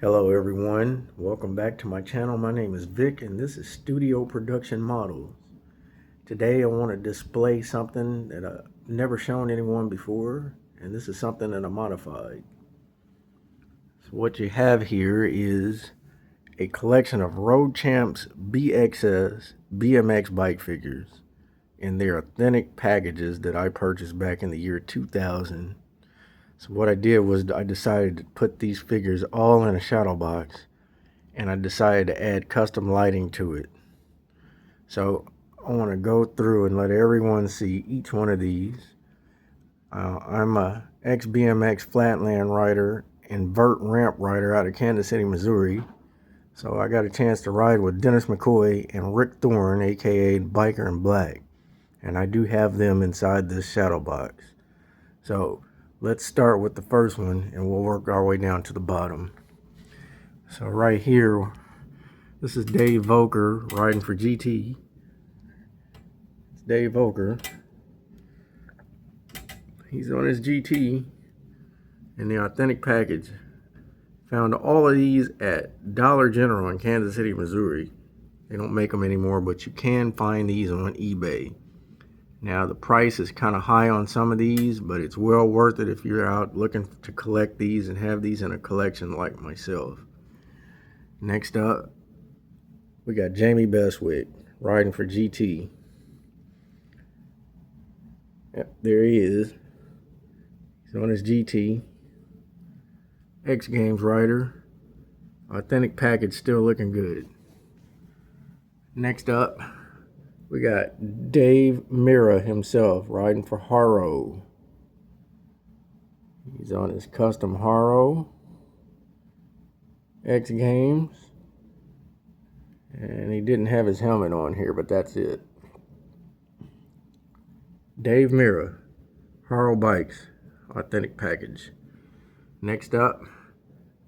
Hello everyone, welcome back to my channel. My name is Vic and this is Studio Production Models. Today I want to display something that I've never shown anyone before, and this is something that I modified. So what you have here is a collection of Road Champs BXS BMX bike figures in their authentic packages that I purchased back in the year 2000. So what I did was I decided to put these figures all in a shadow box, and I decided to add custom lighting to it. So I want to go through and let everyone see each one of these. I'm a ex-BMX flatland rider and vert ramp rider out of Kansas City, Missouri. So I got a chance to ride with Dennis McCoy and Rick Thorne, aka Biker in Black. And I do have them inside this shadow box. So let's start with the first one and we'll work our way down to the bottom. So right here, this is Dave Voelker riding for GT. It's Dave Voelker. He's on his GT in the authentic package. Found all of these at Dollar General in Kansas City, Missouri. They don't make them anymore, but you can find these on eBay. Now the price is kind of high on some of these, but it's well worth it if you're out looking to collect these and have these in a collection like myself. Next up, we got Jamie Bestwick riding for GT. Yep, there he is. He's on his GT. X Games rider. Authentic package, still looking good. Next up, we got Dave Mirra himself riding for Haro. He's on his custom Haro. X Games. And he didn't have his helmet on here, but that's it. Dave Mirra, Haro Bikes, authentic package. Next up,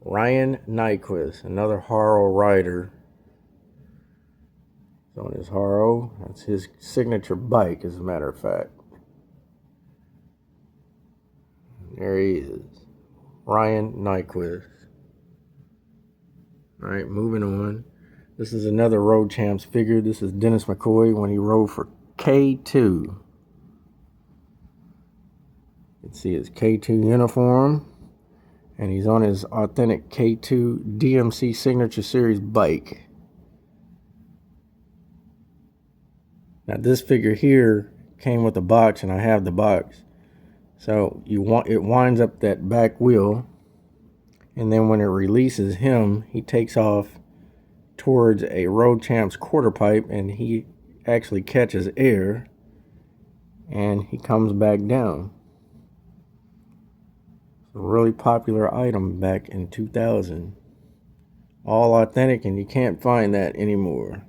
Ryan Nyquist, another Haro rider. He's on his Haro. That's his signature bike, as a matter of fact. There he is, Ryan Nyquist. Alright, moving on. This is another Road Champs figure. This is Dennis McCoy when he rode for K2. You can see his K2 uniform. And he's on his authentic K2 DMC Signature Series bike. Now this figure here came with a box, and I have the box. So it winds up that back wheel, and then when it releases him, he takes off towards a Road Champs quarter pipe, and he actually catches air, and he comes back down. It's a really popular item back in 2000. All authentic, and you can't find that anymore.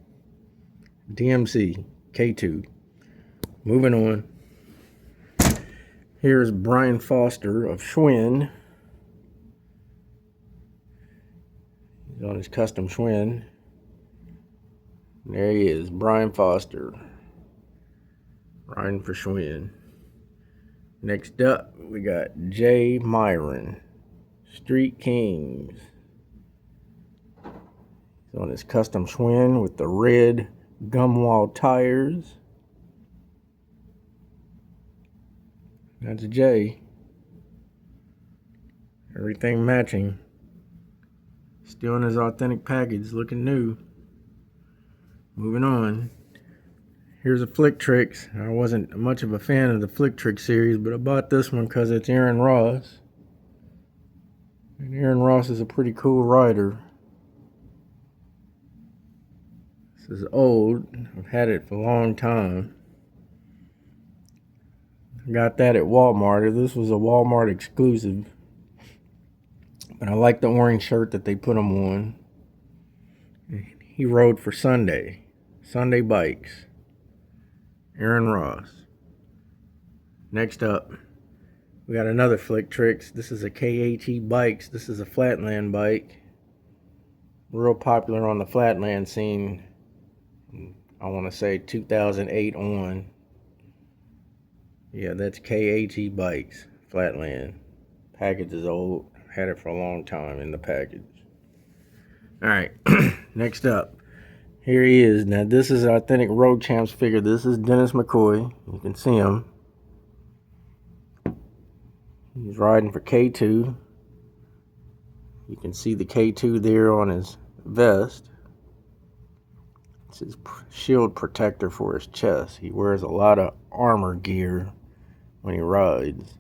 DMC K2. Moving on. Here's Brian Foster of Schwinn. He's on his custom Schwinn. There he is, Brian Foster, riding for Schwinn. Next up, we got Jay Myron, Street Kings. He's on his custom Schwinn with the red gumwall tires. That's Jay. Everything matching. Still in his authentic package, looking new. Moving on. Here's a Flick Tricks. I wasn't much of a fan of the Flick Trick series, but I bought this one because it's Aaron Ross. And Aaron Ross is a pretty cool rider. This is old. I've had it for a long time. I got that at Walmart. This was a Walmart exclusive. But I like the orange shirt that they put him on. He rode for Sunday Bikes. Aaron Ross. Next up, we got another Flick Tricks. This is a KHE Bikes. This is a flatland bike. Real popular on the flatland scene. I want to say 2008 on. Yeah, that's KHE Bikes, flatland. Package is old. Had it for a long time in the package. All right, next up. Here he is. Now, this is an authentic Road Champs figure. This is Dennis McCoy. You can see him. He's riding for K2. You can see the K2 there on his vest. It's his shield protector for his chest. He wears a lot of armor gear when he rides.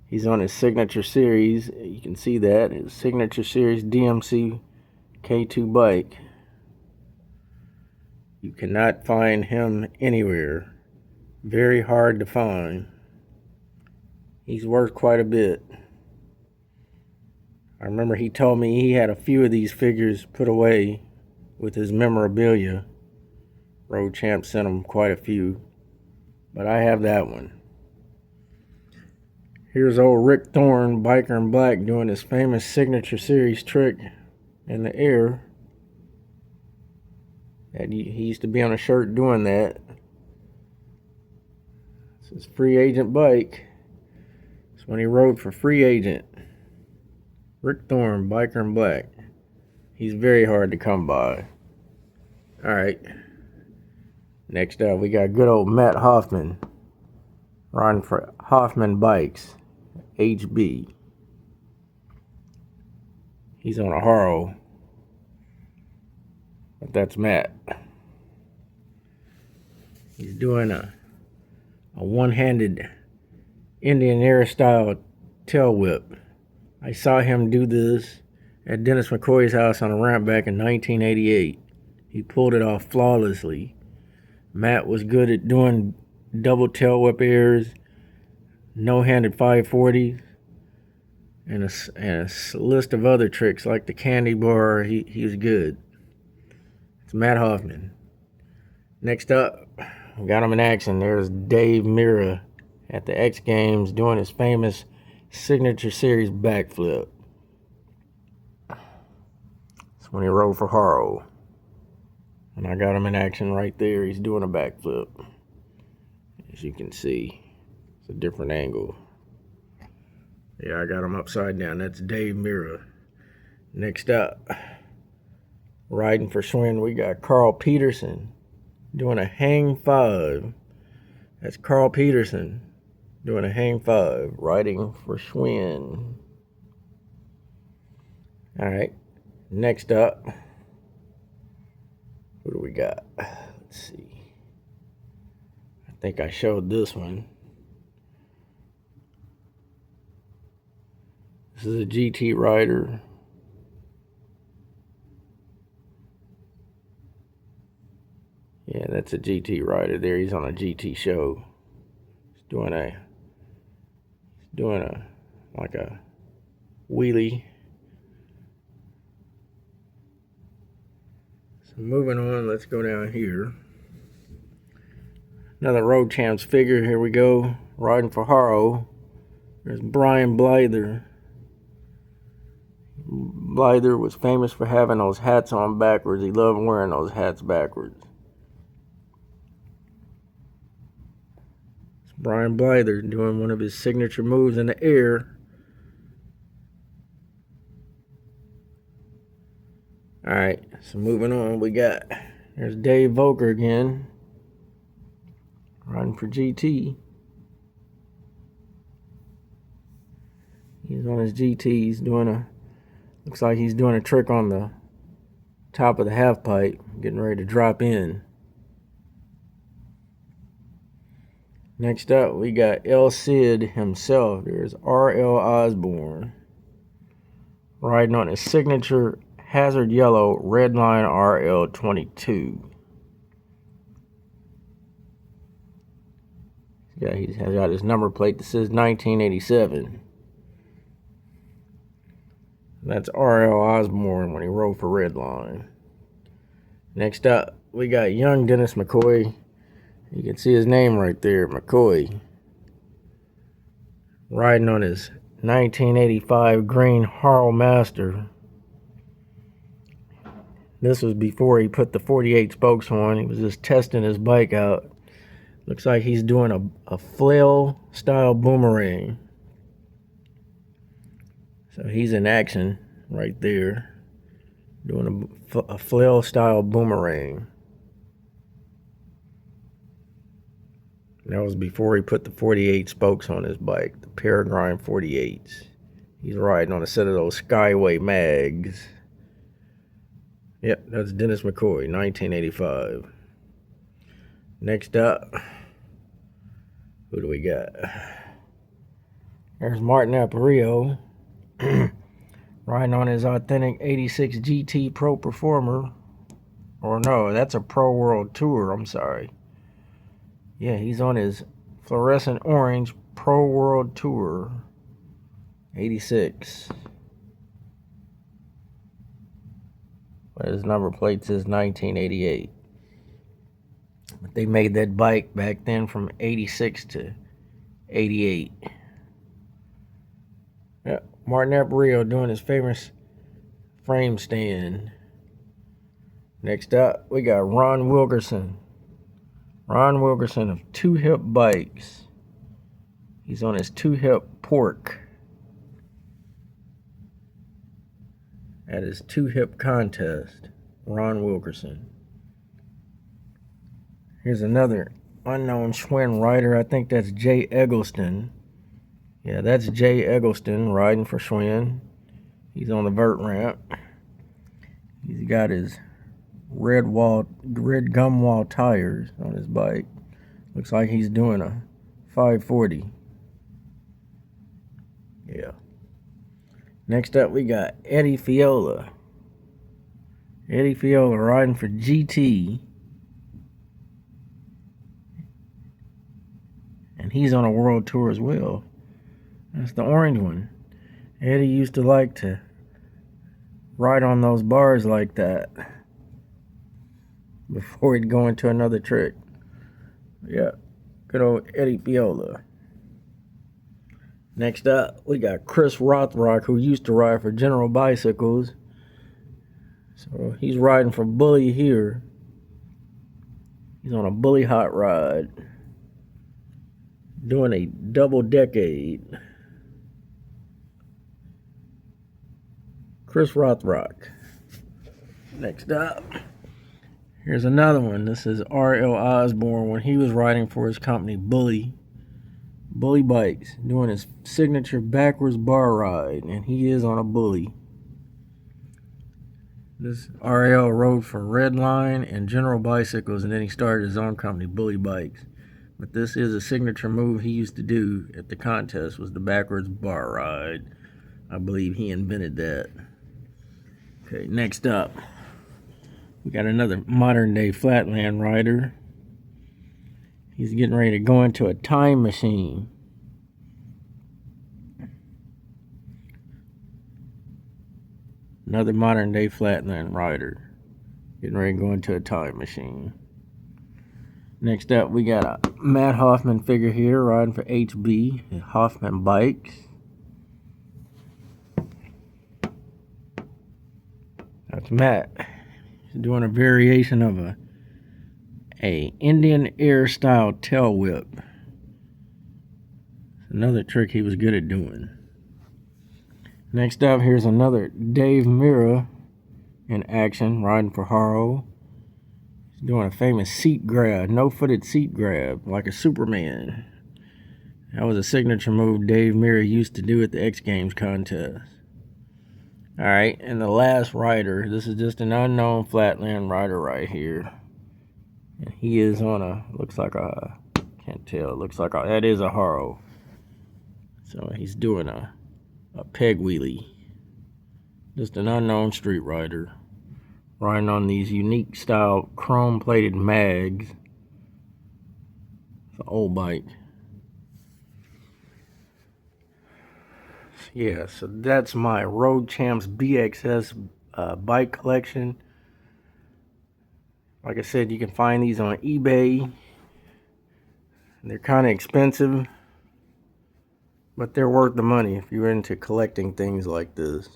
He's on his Signature Series. You can see that. His Signature Series DMC K2 bike. You cannot find him anywhere. Very hard to find. He's worth quite a bit. I remember he told me he had a few of these figures put away with his memorabilia. Road Champ sent him quite a few. But I have that one. Here's old Rick Thorne, biker in black, doing his famous Signature Series trick in the air. And he used to be on a shirt doing that. This is Free Agent bike. It's when he rode for Free Agent. Rick Thorne, biker in black. He's very hard to come by. Alright. Next up, we got good old Matt Hoffman. Riding for Hoffman Bikes. HB. He's on a Haro. But that's Matt. He's doing a one-handed Indian Air style tail whip. I saw him do this at Dennis McCoy's house on a ramp back in 1988. He pulled it off flawlessly. Matt was good at doing double tail whip airs, no-handed 540s, and a list of other tricks like the candy bar. He was good. It's Matt Hoffman. Next up, we got him in action. There's Dave Mirra at the X Games doing his famous Signature Series backflip. That's when he rode for Haro. And I got him in action right there. He's doing a backflip. As you can see, it's a different angle. Yeah, I got him upside down. That's Dave Mirra. Next up, riding for Schwinn, we got Carl Peterson doing a hang 5. That's Carl Peterson doing a hang 5, riding for Schwinn. Alright, next up, who do we got? Let's see. I think I showed this one. This is a GT rider. Yeah, that's a GT rider there. He's on a GT show. He's doing a like a wheelie. So moving on, let's go down here. Another Road Champs figure. Here we go. Riding for Haro. There's Brian Blyther. Blyther was famous for having those hats on backwards. He loved wearing those hats backwards. It's Brian Blyther doing one of his signature moves in the air. Alright, so moving on, there's Dave Volker again. Riding for GT. He's on his GT. He's looks like he's doing a trick on the top of the half pipe, getting ready to drop in. Next up, we got El Cid himself. There's R.L. Osborne. Riding on his signature Hazard Yellow Redline RL22. Yeah, he has got his number plate that says 1987. That's R.L. Osborne when he rode for Redline. Next up, we got young Dennis McCoy. You can see his name right there, McCoy. Riding on his 1985 green Haro Master. This was before he put the 48 spokes on. He was just testing his bike out. Looks like he's doing a flail style boomerang. So he's in action right there. Doing a flail style boomerang. That was before he put the 48 spokes on his bike, the Peregrine 48s. He's riding on a set of those Skyway mags. Yep, that's Dennis McCoy, 1985. Next up, who do we got? There's Martin Aparicio riding on his authentic 86 GT Pro Performer. Or no, that's a Pro World Tour, I'm sorry. Yeah, he's on his fluorescent orange Pro World Tour 86. But his number plate says 1988. But they made that bike back then from 86 to 88. Yeah, Martin Aparicio doing his famous frame stand. Next up, we got Ron Wilkerson. Ron Wilkerson of Two Hip Bikes. He's on his Two Hip Pork at his Two Hip contest. Ron Wilkerson. Here's another unknown Schwinn rider. I think that's Jay Eggleston. Yeah, that's Jay Eggleston riding for Schwinn. He's on the vert ramp. He's got his red gum wall tires on his bike. Looks like he's doing a 540. Yeah. Next up, we got Eddie Fiola. Eddie Fiola riding for GT. And he's on a world tour as well. That's the orange one. Eddie used to like to ride on those bars like that before he'd go into another trick. Yeah, good old Eddie Fiola. Next up, we got Chris Rothrock, who used to ride for General Bicycles. So he's riding for Bully here. He's on a Bully hot ride. Doing a double decade. Chris Rothrock. Next up, here's another one. This is R.L. Osborne when he was riding for his company, Bully Bikes, doing his signature backwards bar ride, and he is on a Bully. This R.L. rode for Redline and General Bicycles, and then he started his own company, Bully Bikes. But this is a signature move he used to do at the contest, was the backwards bar ride. I believe he invented that. Okay, next up, we got another modern day flatland rider. He's getting ready to go into a time machine. Another modern day flatland rider getting ready to go into a time machine. Next up, we got a Matt Hoffman figure here riding for HB, Hoffman Bikes. That's Matt. He's doing a variation of a Indian Air style tail whip. Another trick he was good at doing. Next up, here's another Dave Mirra in action, riding for Haro. He's doing a famous seat grab, no-footed seat grab, like a Superman. That was a signature move Dave Mirra used to do at the X Games contest. Alright, and the last rider, this is just an unknown flatland rider right here. And he is on a, looks like a, can't tell, looks like a, that is a Haro. So he's doing a peg wheelie. Just an unknown street rider. Riding on these unique style chrome plated mags. It's an old bike. Yeah, so that's my Road Champs BXS bike collection. Like I said, you can find these on eBay. They're kind of expensive, but they're worth the money if you're into collecting things like this.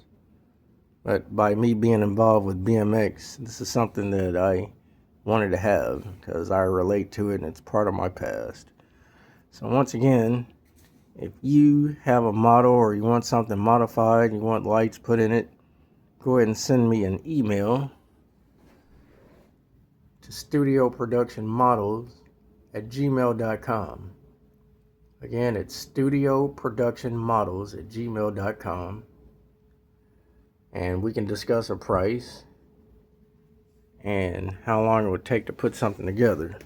But by me being involved with BMX, this is something that I wanted to have because I relate to it and it's part of my past. So once again, if you have a model or you want something modified, you want lights put in it, go ahead and send me an email to studioproductionmodels@gmail.com. Again, it's studioproductionmodels@gmail.com, and we can discuss a price and how long it would take to put something together.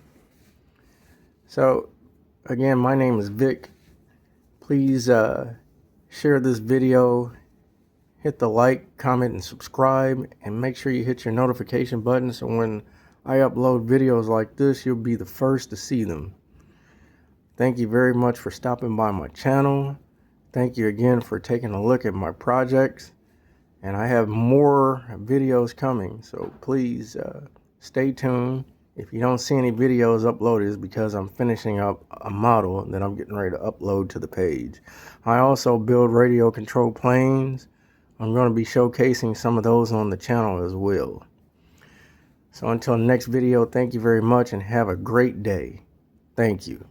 So again, my name is Vic. Please share this video, hit the like, comment, and subscribe, and make sure you hit your notification button so when I upload videos like this, you'll be the first to see them. Thank you very much for stopping by my channel. Thank you again for taking a look at my projects. And I have more videos coming, so please stay tuned. If you don't see any videos uploaded, it's because I'm finishing up a model that I'm getting ready to upload to the page. I also build radio control planes. I'm going to be showcasing some of those on the channel as well. So until next video, thank you very much and have a great day. Thank you.